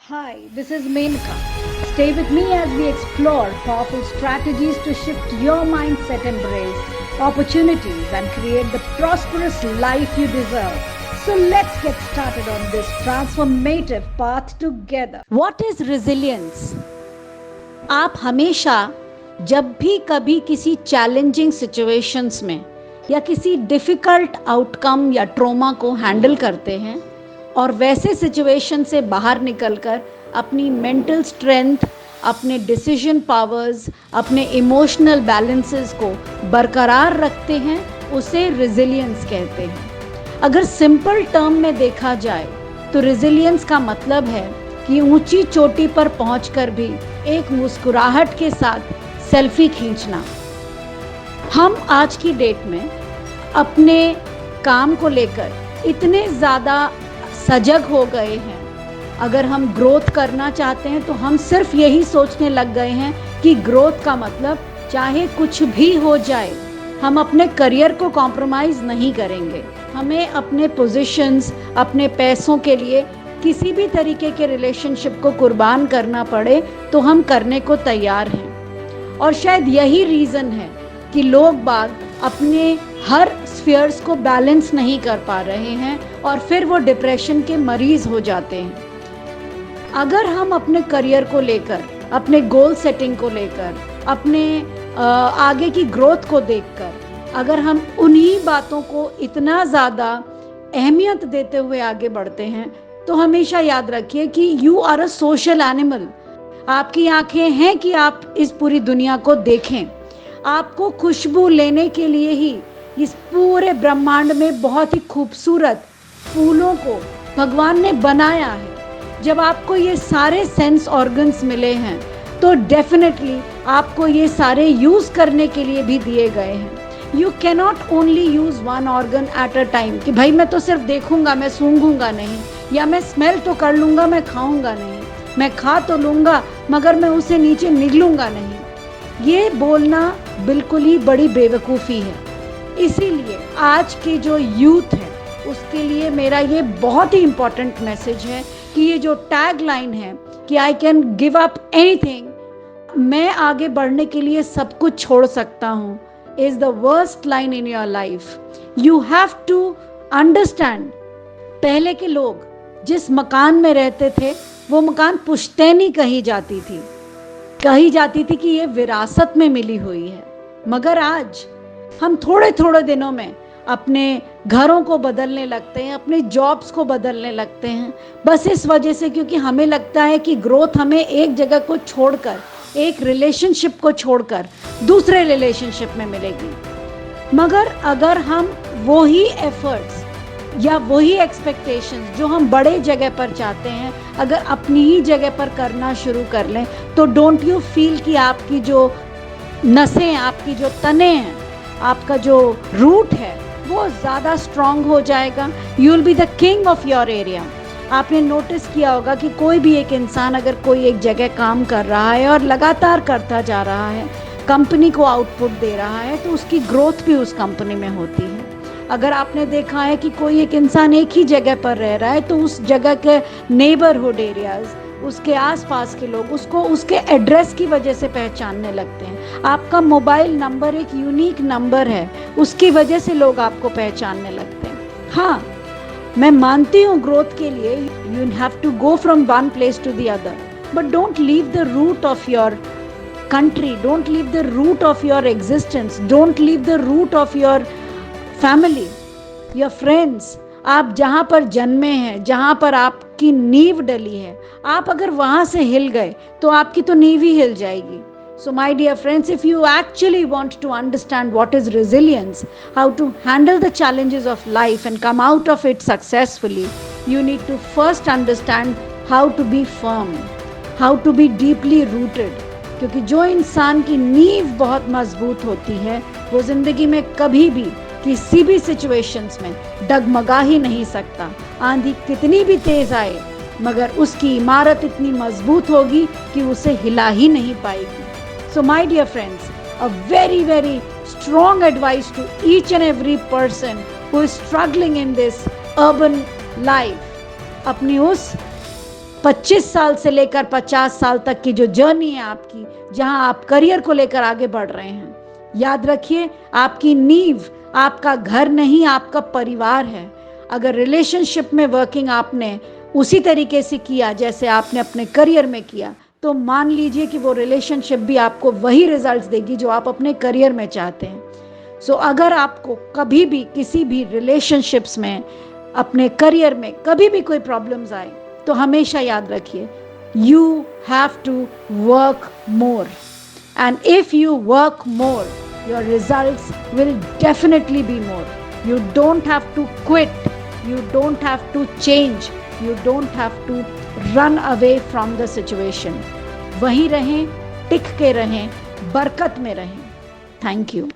Hi, this is Menka. Stay with me as we explore powerful strategies to shift your mindset, embrace opportunities, and create the prosperous life you deserve. So let's get started on this transformative path together. What is resilience? आप हमेशा जब भी कभी किसी challenging situations में या किसी difficult outcome या ट्रॉमा को हैंडल करते हैं और वैसे सिचुएशन से बाहर निकलकर अपनी मेंटल स्ट्रेंथ, अपने डिसीजन पावर्स, अपने इमोशनल बैलेंसेस को बरकरार रखते हैं, उसे रेजिलियंस कहते हैं। अगर सिंपल टर्म में देखा जाए तो रेजिलियंस का मतलब है कि ऊंची चोटी पर पहुंचकर भी एक मुस्कुराहट के साथ सेल्फी खींचना। हम आज की डेट में अपने काम को लेकर इतने ज़्यादा सजग हो गए हैं। अगर हम ग्रोथ करना चाहते हैं तो हम सिर्फ यही सोचने लग गए हैं कि ग्रोथ का मतलब चाहे कुछ भी हो जाए, हम अपने करियर को कॉम्प्रोमाइज़ नहीं करेंगे। हमें अपने पोजीशंस, अपने पैसों के लिए किसी भी तरीके के रिलेशनशिप को कुर्बान करना पड़े तो हम करने को तैयार हैं। और शायद यही रीज़न है कि लोग बाग अपने हर स्फीयर्स को बैलेंस नहीं कर पा रहे हैं और फिर वो डिप्रेशन के मरीज़ हो जाते हैं। अगर हम अपने करियर को लेकर, अपने गोल सेटिंग को लेकर, अपने आगे की ग्रोथ को देखकर, अगर हम उन्हीं बातों को इतना ज़्यादा अहमियत देते हुए आगे बढ़ते हैं तो हमेशा याद रखिए कि you are a social animal. आपकी आंखें हैं कि आप इस पूरी दुनिया को देखें। आपको खुशबू लेने के लिए ही इस पूरे ब्रह्मांड में बहुत ही खूबसूरत फूलों को भगवान ने बनाया है। जब आपको ये सारे सेंस ऑर्गन्स मिले हैं तो डेफिनेटली आपको ये सारे यूज़ करने के लिए भी दिए गए हैं। You cannot only use one organ at a time कि भाई मैं तो सिर्फ देखूंगा, मैं सूंघूंगा नहीं, या मैं स्मेल तो कर लूँगा, मैं खाऊंगा नहीं, मैं खा तो लूँगा मगर मैं उसे नीचे निगलूँगा नहीं। ये बोलना बिल्कुल ही बड़ी बेवकूफ़ी है। इसीलिए आज की जो यूथ है उसके लिए मेरा ये बहुत ही इम्पॉर्टेंट मैसेज है कि ये जो टैग लाइन है कि I can give up anything, मैं आगे बढ़ने के लिए सब कुछ छोड़ सकता हूँ, is the worst line in your life. You have to understand, पहले के लोग जिस मकान में रहते थे वो मकान पुश्तैनी कही जाती थी कि ये विरासत में मिली हुई है। मगर आज हम थोड़े थोड़े दिनों में अपने घरों को बदलने लगते हैं, अपने जॉब्स को बदलने लगते हैं, बस इस वजह से क्योंकि हमें लगता है कि ग्रोथ हमें एक जगह को छोड़कर, एक रिलेशनशिप को छोड़कर दूसरे रिलेशनशिप में मिलेगी। मगर अगर हम वही एफर्ट्स या वही एक्सपेक्टेशंस जो हम बड़े जगह पर चाहते हैं अगर अपनी ही जगह पर करना शुरू कर लें तो डोंट यू फील कि आपकी जो नसें, आपकी जो तने हैं, आपका जो रूट है वो ज़्यादा स्ट्रॉन्ग हो जाएगा। You will be the king of your area. आपने नोटिस किया होगा कि कोई भी एक इंसान अगर कोई एक जगह काम कर रहा है और लगातार करता जा रहा है, कंपनी को आउटपुट दे रहा है, तो उसकी ग्रोथ भी उस कंपनी में होती है। अगर आपने देखा है कि कोई एक इंसान एक ही जगह पर रह रहा है तो उस जगह के नेबरहुड एरियाज़, उसके आसपास के लोग उसको उसके एड्रेस की वजह से पहचानने लगते हैं। आपका मोबाइल नंबर एक यूनिक नंबर है, उसकी वजह से लोग आपको पहचानने लगते हैं। हाँ, मैं मानती हूँ ग्रोथ के लिए you have to go from one place to the other, but don't leave the root of your country, don't leave the root of your existence, don't leave the root of your family, your friends। आप जहाँ पर जन्मे हैं, जहाँ पर आपकी नींव डली है, आप अगर वहाँ से हिल गए तो आपकी तो नींव ही हिल जाएगी। So my dear friends, if you actually want to understand what is resilience, how to handle the challenges of life and come out of it successfully, you need to first understand how to be firm, how to be deeply rooted। क्योंकि जो इंसान की नींव बहुत मजबूत होती है वो ज़िंदगी में कभी भी किसी भी सिचुएशंस में डगमगा ही नहीं सकता। आंधी कितनी भी तेज़ आए मगर उसकी इमारत इतनी मजबूत होगी कि उसे हिला ही नहीं पाएगी। So my dear friends, a very very strong advice to each and every person who is struggling in this urban life. अपनी उस 25 साल से लेकर 50 साल तक की जो जर्नी है आपकी, जहां आप करियर को लेकर आगे बढ़ रहे हैं, याद रखिए आपकी नींव आपका घर नहीं, आपका परिवार है। अगर रिलेशनशिप में वर्किंग आपने उसी तरीके से किया जैसे आपने अपने करियर में किया, तो मान लीजिए कि वो रिलेशनशिप भी आपको वही रिजल्ट्स देगी जो आप अपने करियर में चाहते हैं। सो अगर आपको कभी भी किसी भी रिलेशनशिप्स में, अपने करियर में कभी भी कोई प्रॉब्लम्स आए, तो हमेशा याद रखिए, you have to work more, and if you work more, your results will definitely be more. You don't have to quit, you don't have to change, you don't have to run away from the situation. वहीं रहें, टिक के रहें, बरकत में रहें। Thank you.